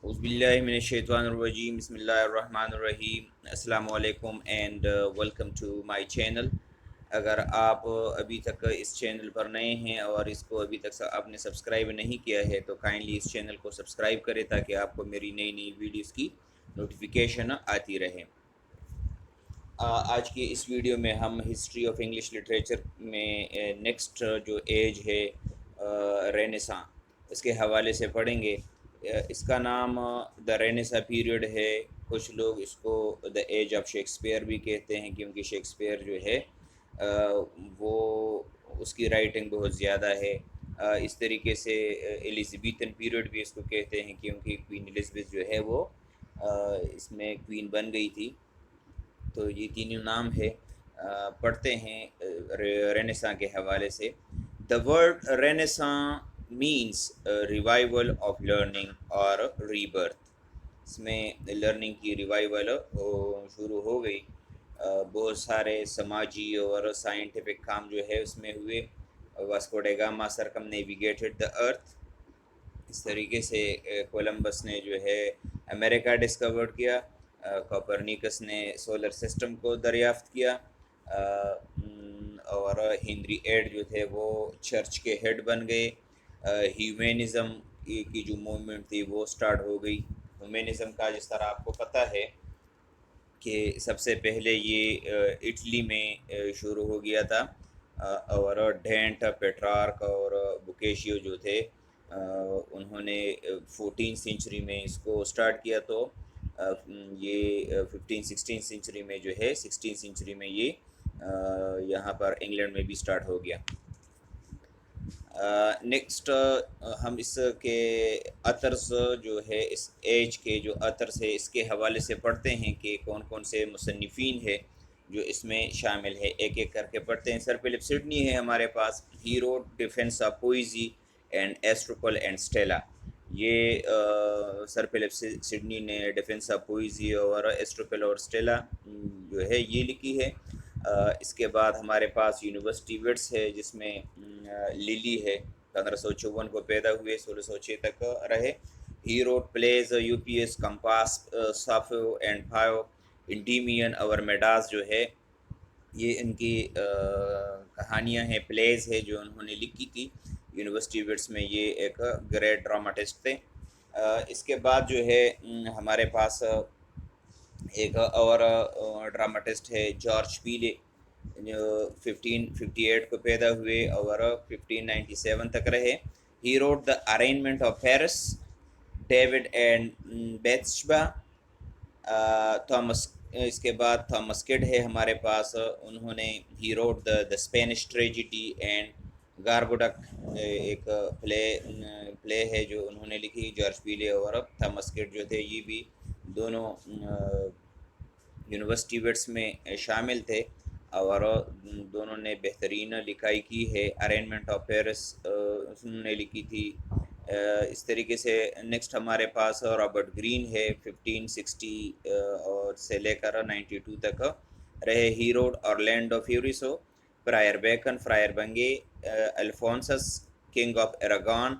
اعوذ باللہ من الشیطان الرجیم، بسم اللہ الرحمن الرحیم۔ السلام علیکم and welcome to my channel. اگر آپ ابھی تک اس چینل پر نئے ہیں اور اس کو ابھی تک آپ نے سبسکرائب نہیں کیا ہے تو کائنڈلی اس چینل کو سبسکرائب کریں تاکہ آپ کو میری نئی نئی ویڈیوز کی نوٹیفیکیشن آتی رہے۔ آج کی اس ویڈیو میں ہم ہسٹری آف انگلش لٹریچر میں نیکسٹ جو ایج ہے رینیساں، اس کے حوالے سے پڑھیں گے۔ اس کا نام دا رینیساں پیریڈ ہے۔ کچھ لوگ اس کو دا ایج آف شیکسپیئر بھی کہتے ہیں، کیونکہ شیکسپیئر جو ہے وہ اس کی رائٹنگ بہت زیادہ ہے۔ اس طریقے سے ایلیزبیتھن پیریڈ بھی اس کو کہتے ہیں، کیونکہ کوئین ایلزبتھ جو ہے وہ اس میں کوئین بن گئی تھی۔ تو یہ تینوں نام ہے۔ پڑھتے ہیں رینیساں کے حوالے سے۔ The word renaissance means revival of learning اور ری برتھ۔ اس میں لرننگ کی ریوائول شروع ہو گئی۔ بہت سارے سماجی اور سائنٹیفک کام جو ہے اس میں ہوئے۔ واسکو ڈے گاما سرکم نیویگیٹڈ دا ارتھ۔ اس طریقے سے کولمبس نے جو ہے امریکہ ڈسکور کیا۔ کوپرنیکس نے سولر سسٹم کو دریافت کیا، اور ہنری ایڈ جو تھے وہ چرچ کے ہیڈ بن گئے۔ ہیومینزم کی جو موومنٹ تھی وہ سٹارٹ ہو گئی۔ ہیومینزم کا جس طرح آپ کو پتہ ہے کہ سب سے پہلے یہ اٹلی میں شروع ہو گیا تھا، اور ڈینٹ، پیٹرارک اور بوکیشیو جو تھے انہوں نے 14 سینچری میں اس کو سٹارٹ کیا۔ تو یہ 16 سینچری میں جو ہے 16 سینچری میں یہ یہاں پر انگلینڈ میں بھی سٹارٹ ہو گیا۔ نیکسٹ ہم اس کے اترس جو ہے اس ایج کے جو اترس ہے اس کے حوالے سے پڑھتے ہیں کہ کون کون سے مصنفین ہے جو اس میں شامل ہے۔ ایک ایک کر کے پڑھتے ہیں۔ سر فلپ سڈنی ہے ہمارے پاس، he wrote defence of poesy and Astrophel and Stella. یہ سر فلپ سڈنی نے ڈیفینس آف پوئزی اور ایسٹروپل اور اسٹیلا جو ہے یہ لکھی ہے۔ اس کے بعد ہمارے پاس یونیورسٹی وٹس ہے، جس میں لیلی ہے، 1554 کو پیدا ہوئے، 1606 تک رہے۔ He wrote plays U P S, Campaspe, Sapho and Phao, Endymion اور میڈاس جو ہے یہ ان کی کہانیاں ہیں، پلیز ہے جو انہوں نے لکھی تھی۔ یونیورسٹی وٹس میں یہ ایک گریٹ ڈراماٹسٹ تھے۔ اس کے بعد جو ہے ہمارے پاس ایک اور ڈراماٹسٹ ہے جارج پیلے، جو 1558 کو پیدا ہوئے اور 1597 تک رہے۔ He wrote the arraignment of Paris, David and Bethsabe, Thomas. اس کے بعد تھامس کڈ ہے ہمارے پاس، انہوں نے he wrote the Spanish tragedy and Gorboduc, ایک پلے ہے جو انہوں نے لکھی۔ جارج پیلے اور تھامس کڈ جو تھے یہ بھی دونوں یونیورسٹی وٹس میں شامل تھے، اور دونوں نے بہترین لکھائی کی ہے۔ ارینجمنٹ آف پیرس انہوں نے لکھی تھی۔ اس طریقے سے نیکسٹ ہمارے پاس رابرٹ گرین ہے، 1560 اور سے لے کر 92 تک رہے۔ He wrote Orlando Furioso, Friar Bacon, Friar Bungay, Alphonsus King of Aragon,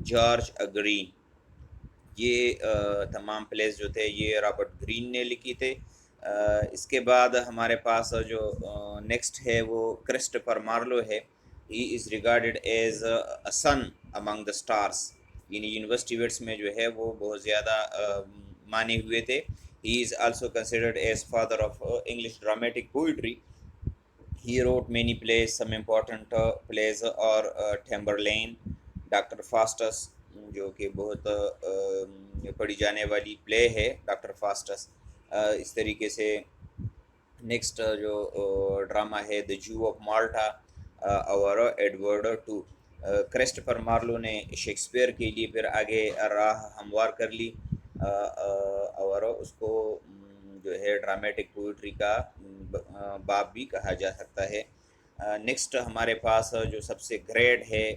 George Greene. یہ تمام پلیز جو تھے یہ رابرٹ گرین نے لکھی تھے۔ اس کے بعد ہمارے پاس جو نیکسٹ ہے وہ کرسٹوفر مارلو ہے۔ He is regarded as a sun among the stars, یعنی یونیورسٹی وٹس میں جو ہے وہ بہت زیادہ مانے ہوئے تھے۔ He is also considered as father of English dramatic poetry. He wrote many plays, some important plays اور ٹیمبرلین، ڈاکٹر فاسٹس جو کہ بہت پڑھی جانے والی پلے ہے ڈاکٹر فاسٹس۔ اس طریقے سے نیکسٹ جو ڈرامہ ہے دا جو آف مالٹا اور ایڈورڈ ٹو۔ کرسٹوفر مارلو نے شیکسپیئر کے لیے پھر آگے راہ ہموار کر لی، اور اس کو جو ہے ڈرامیٹک پوئٹری کا باپ بھی کہا جا سکتا ہے۔ نیکسٹ ہمارے پاس جو سب سے گریٹ ہے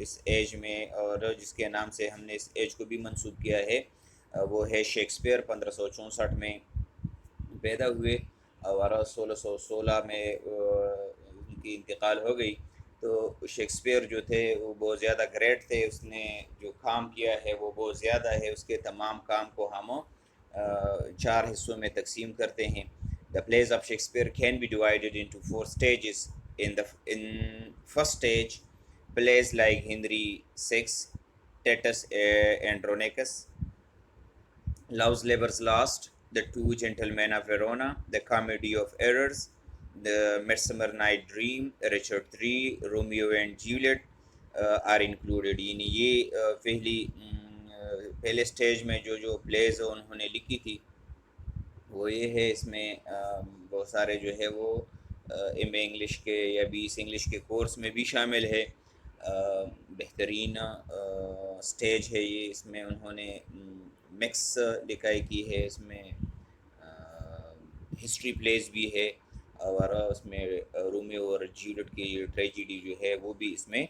اس ایج میں، اور جس کے نام سے ہم نے اس ایج کو بھی منسوب کیا ہے، وہ ہے شیکسپیئر۔ 1564 میں پیدا ہوئے اور 1616 میں ان کی انتقال ہو گئی۔ تو شیکسپیئر جو تھے وہ بہت زیادہ گریٹ تھے، اس نے جو کام کیا ہے وہ بہت زیادہ ہے، اس کے تمام کام کو ہم 4 حصوں میں تقسیم کرتے ہیں. The plays of Shakespeare can be divided into 4 stages. In first stage, plays like Henry VI, Titus Andronicus, Love's Labour's Lost, The Two Gentlemen of Verona, The Comedy of Errors, The Midsummer Night Dream, Richard III, Romeo and Juliet are included. یعنی یہ پہلے stage میں جو please انہوں نے لکھی تھی وہ یہ ہے. اس میں بہت سارے جو ہے وہ ایم اے انگلش کے یا BS انگلش کے کورس میں بھی شامل ہے. بہترین سٹیج ہے یہ. اس میں انہوں نے مکس لکھائی کی ہے، اس میں ہسٹری پلیز بھی ہے، اور اس میں رومیو اور جولیٹ کی ٹریجڈی جو ہے وہ بھی اس میں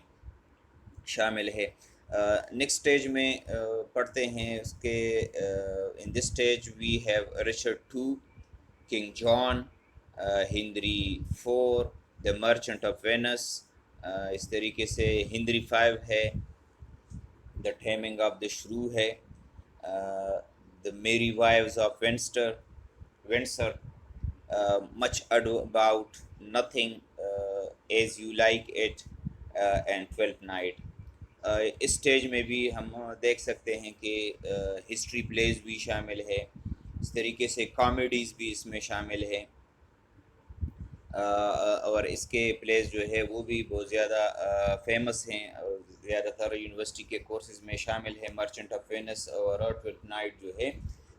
شامل ہے. نیکسٹ سٹیج میں پڑھتے ہیں اس کے in this stage we have Richard two, King John, Henry four, the Merchant of Venice. اس طریقے سے ہنری 5 ہے، دا ٹیمنگ آف دا شرو ہے، the Merry Wives of Windsor, much ado about nothing, as you like it, and 12th night. اس stage میں بھی ہم دیکھ سکتے ہیں کہ ہسٹری پلیز بھی شامل ہے، اس طریقے سے کامیڈیز بھی اس میں شامل ہے، اور اس کے پلیز جو ہے وہ بھی بہت زیادہ فیمس ہیں، اور زیادہ تر یونیورسٹی کے کورسز میں شامل ہے. مرچنٹ آف وینس اور 12th نائٹ جو ہے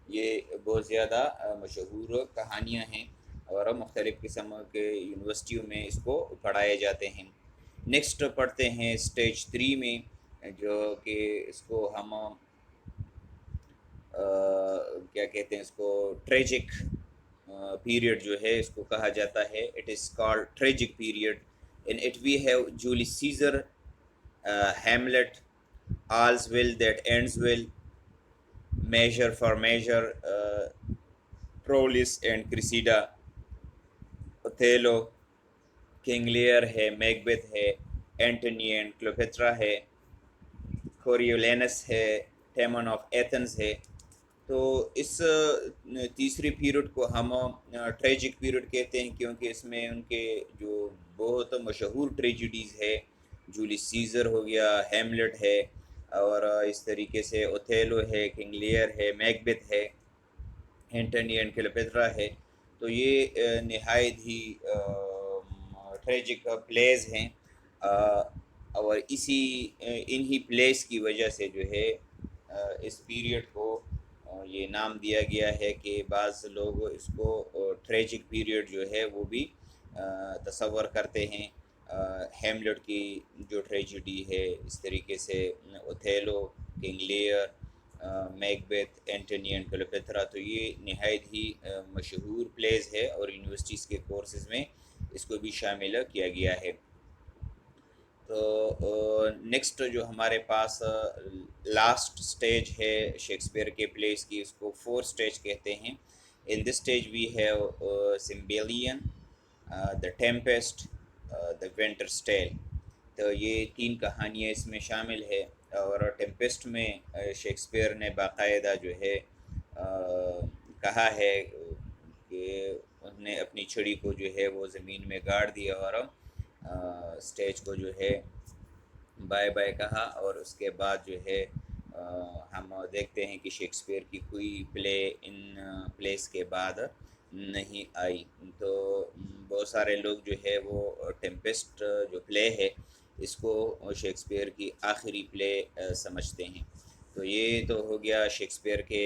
یہ بہت زیادہ مشہور کہانیاں ہیں، اور مختلف قسم کے یونیورسٹیوں میں اس کو پڑھائے جاتے ہیں. نیکسٹ پڑھتے ہیں سٹیج 3 میں، جو کہ اس کو ہم کیا کہتے ہیں، اس کو ٹریجک پیریڈ جو ہے اس کو کہا جاتا ہے. It is called tragic period. In it we have Julius Caesar, Hamlet, all's well that ends well, measure for measure, Troilus and Cressida, Othello, King Lear ہے، میکبیتھ ہے، اینٹونی اینڈ کلیوپیٹرا ہے، کوریولینس ہے، ٹیمن آف ایتھنز ہے. تو اس تیسری period کو ہم ٹریجک پیریڈ کہتے ہیں، کیونکہ اس میں ان کے جو بہت مشہور ٹریجڈیز ہے، جولیس سیزر ہو گیا، ہیملیٹ ہے، اور اس طریقے سے اوتھیلو ہے، کنگ لیئر ہے، میکبیتھ ہے، اینٹونی اینڈ کلیوپیٹرا ہے. تو یہ نہایت ہی ٹریجک پلیز ہیں، اور انہی پلیز کی وجہ سے جو ہے اس پیریڈ کو یہ نام دیا گیا ہے کہ بعض لوگ اس کو ٹریجک پیریڈ جو ہے وہ بھی تصور کرتے ہیں. ہیملیٹ کی جو ٹریجڈی ہے، اس طریقے سے Othello, King Lear, Macbeth, Antony and Cleopatra, تو یہ نہایت ہی مشہور پلیز ہے، اور یونیورسٹیز کے کورسز میں اس کو بھی شامل کیا گیا ہے. تو نیکسٹ جو ہمارے پاس لاسٹ سٹیج ہے شیکسپیئر کے پلیز کی، اس کو 4 سٹیج کہتے ہیں. In this stage we have Cymbeline, the Tempest, the Winter's Tale. تو یہ 3 کہانیاں اس میں شامل ہے، اور ٹیمپیسٹ میں شیکسپیئر نے باقاعدہ جو ہے کہا ہے کہ انہوں نے اپنی چھڑی کو جو ہے وہ زمین میں گاڑ دیا، اور سٹیج کو جو ہے بائے بائے کہا. اور اس کے بعد جو ہے ہم دیکھتے ہیں کہ شیکسپیئر کی کوئی پلے ان پلیس کے بعد نہیں آئی. تو بہت سارے لوگ جو ہے وہ ٹیمپیسٹ جو پلے ہے اس کو شیکسپیئر کی آخری پلے سمجھتے ہیں. تو یہ تو ہو گیا شیکسپیئر کے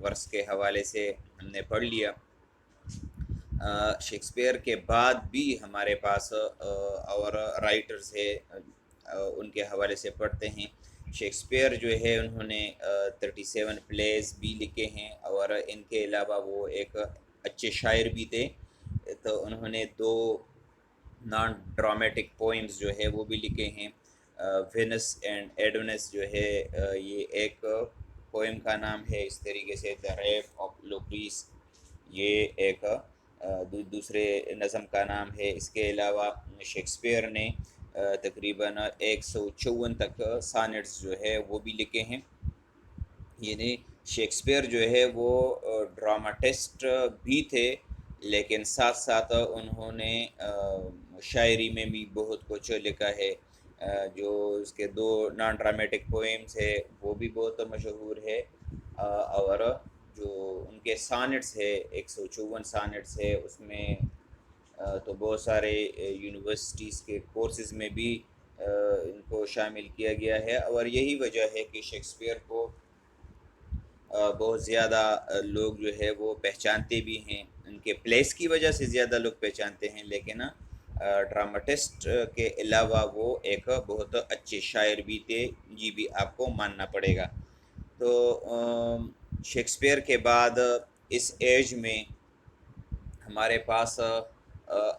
ورس کے حوالے سے ہم نے پڑھ لیا. شیکسپیئر کے بعد بھی ہمارے پاس اور رائٹرز ہے، ان کے حوالے سے پڑھتے ہیں. شیکسپیئر جو ہے انہوں نے 37 پلیز بھی لکھے ہیں، اور ان کے علاوہ وہ ایک اچھے شاعر بھی تھے. تو انہوں نے 2 نان ڈرامیٹک پوئمز جو ہے وہ بھی لکھے ہیں. وینس اینڈ ایڈونس جو ہے یہ ایک پوئم کا نام ہے، اس طریقے سے دا ریپ آف لوکریس یہ ایک دوسرے نظم کا نام ہے. اس کے علاوہ شیکسپیئر نے تقریباً 154 تک سانٹس جو ہے وہ بھی لکھے ہیں. یعنی شیکسپیئر جو ہے وہ ڈراماٹسٹ بھی تھے، لیکن ساتھ ساتھ انہوں نے شاعری میں بھی بہت کچھ لکھا ہے. جو اس کے 2 نان ڈرامیٹک پوئمز ہے وہ بھی بہت مشہور ہے، اور جو ان کے سانٹس ہے 154 سانٹس ہے، اس میں تو بہت سارے یونیورسٹیز کے کورسز میں بھی ان کو شامل کیا گیا ہے. اور یہی وجہ ہے کہ شیکسپیئر کو بہت زیادہ لوگ جو ہے وہ پہچانتے بھی ہیں. ان کے پلیس کی وجہ سے زیادہ لوگ پہچانتے ہیں، لیکن ڈراماٹسٹ کے علاوہ وہ ایک بہت اچھے شاعر بھی تھے، یہ بھی آپ کو ماننا پڑے گا. تو شیکسپیئر کے بعد اس ایج میں ہمارے پاس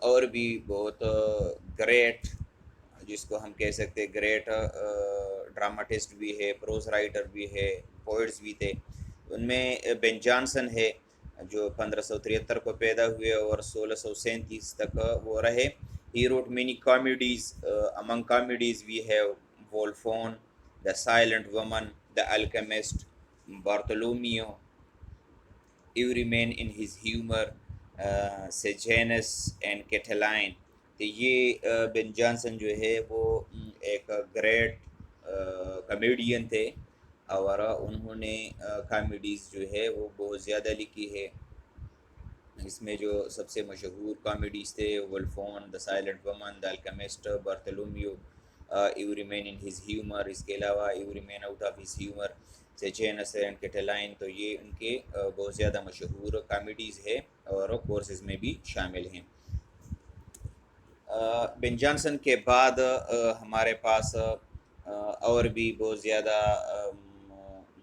اور بھی بہت گریٹ، جس کو ہم کہہ سکتے گریٹ ڈراماٹسٹ بھی ہے، پروز رائٹر بھی ہے، پوئٹس بھی تھے. ان میں بین جانسن ہے جو 1573 کو پیدا ہوئے اور 1637 تک وہ رہے. He wrote many comedies. Among comedies we have Volpone, the Silent Woman, the Alchemist, Bartholomew, every man in his humour, Sejanus and Catiline. تو یہ بن جانسن جو ہے وہ ایک گریٹ کامیڈین تھے، اور انہوں نے کامیڈیز جو ہے وہ بہت زیادہ لکھی ہے. اس میں جو سب سے مشہور کامیڈیز تھے Volpone, the Silent Woman, the Alchemist, Bartholomew, every man in his humour. اس کے علاوہ every man out of his humour, Sejanus and Catiline. تو یہ ان کے بہت زیادہ مشہور کامیڈیز ہے اور کورسز میں بھی شامل ہیں. بن جانسن کے بعد ہمارے پاس اور بھی بہت زیادہ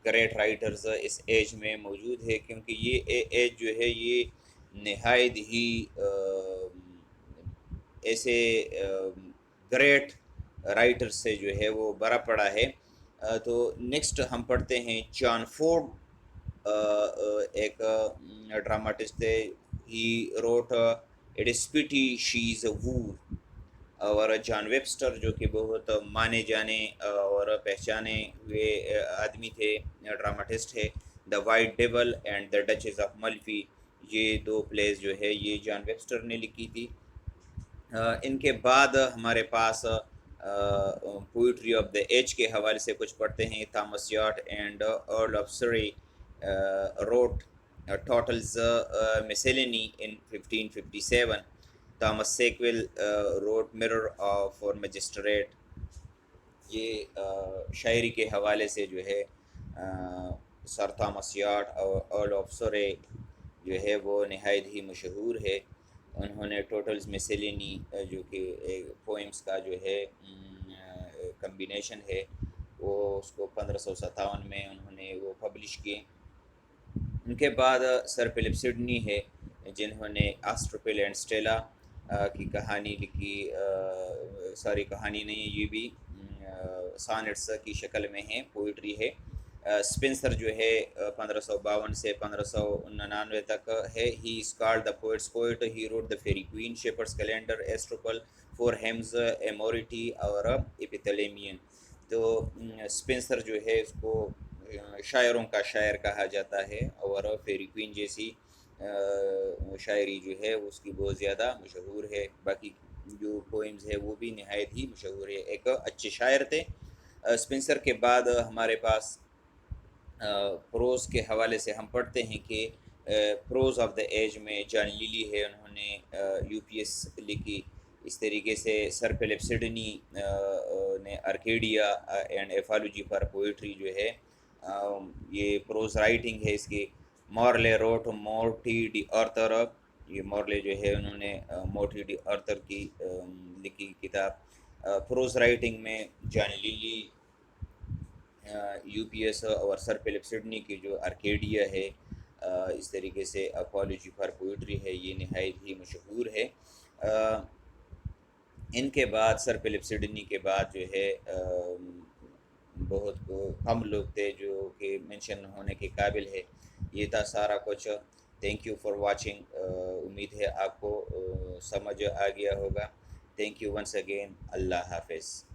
گریٹ رائٹرز اس ایج میں موجود ہے، کیونکہ یہ ایج جو ہے یہ نہایت ہی ایسے گریٹ رائٹر سے جو ہے وہ بھرا پڑا ہے. تو نیکسٹ ہم پڑھتے ہیں جان فورڈ. ایک ڈراماٹسٹ تھے. ہی روٹ اٹ از پیٹی شی از اے وور. اور جان ویبسٹر جو کہ بہت مانے جانے اور پہچانے ہوئے آدمی تھے، ڈراماٹسٹ ہے. The White Devil and the Duchess of Malfi. یہ 2 پلیز جو ہے یہ جان ویبسٹر نے لکھی تھی. ان کے بعد ہمارے پاس پوئٹری آف دا ایج کے حوالے سے کچھ پڑھتے ہیں. Thomas Wyatt and Earl of Surrey wrote Tottel's Miscellany in 1557. Thomas Sackville wrote Mirror for Magistrates. یہ شاعری کے حوالے سے جو ہے سر تھامس یارٹ اور ارل آف سرے جو ہے وہ نہایت ہی مشہور ہے. انہوں نے ٹوٹلز مسیلینی جو کہ ایک پوئمس کا جو ہے کمبینیشن ہے، وہ اس کو 1557 میں انہوں نے وہ پبلش کیے. ان کے بعد سر فلپ سڈنی ہے، جنہوں نے آسٹروپل اینڈ اسٹیلا کی کہانی لکھی. ساری کہانی نہیں، یہ بھی سانٹس کی شکل میں ہیں، پوئٹری ہے. اسپنسر جو ہے 1552 سے 1599 تک ہے. He is called the poets' poet. He wrote the Faerie Queene, Shepheardes Calender, Astrophel, Four Hymns, Amoretti اور ایپیتھلیمین. تو اسپنسر جو ہے اس کو شاعروں کا شاعر کہا جاتا ہے، اور فیری کوئین جیسی شاعری جو ہے اس کی بہت زیادہ مشہور ہے. باقی جو پوئمز ہے وہ بھی نہایت ہی مشہور ہے. ایک اچھے شاعر تھے. اسپنسر کے بعد ہمارے پاس پروز کے حوالے سے ہم پڑھتے ہیں کہ پروز آف دا ایج میں جان لیلی ہے، انہوں نے یو پی ایس لکھی. اس طریقے سے سر فلپ سڈنی نے ارکیڈیا اینڈ ایفالوجی فار پوئٹری جو ہے یہ پروز رائٹنگ ہے اس کی. Morley route مورٹی D Arthur. یہ مورلے جو ہے انہوں نے مورٹی ڈی آرتھر کی لکھی کتاب. پروز رائٹنگ میں جان لیلی، یو پی ایس اور سر فلپ سڈنی کی جو ارکیڈیا ہے، اس طریقے سے اپالوجی فار پوئٹری ہے، یہ نہایت ہی مشہور ہے. ان کے بعد سر فلپ سڈنی کے بعد جو ہے بہت کم لوگ تھے جو کہ مینشن ہونے کے قابل ہے. یہ تھا سارا کچھ. Thank you for watching. امید ہے آپ کو سمجھ آ گیا ہوگا. Thank you once again. اللہ حافظ.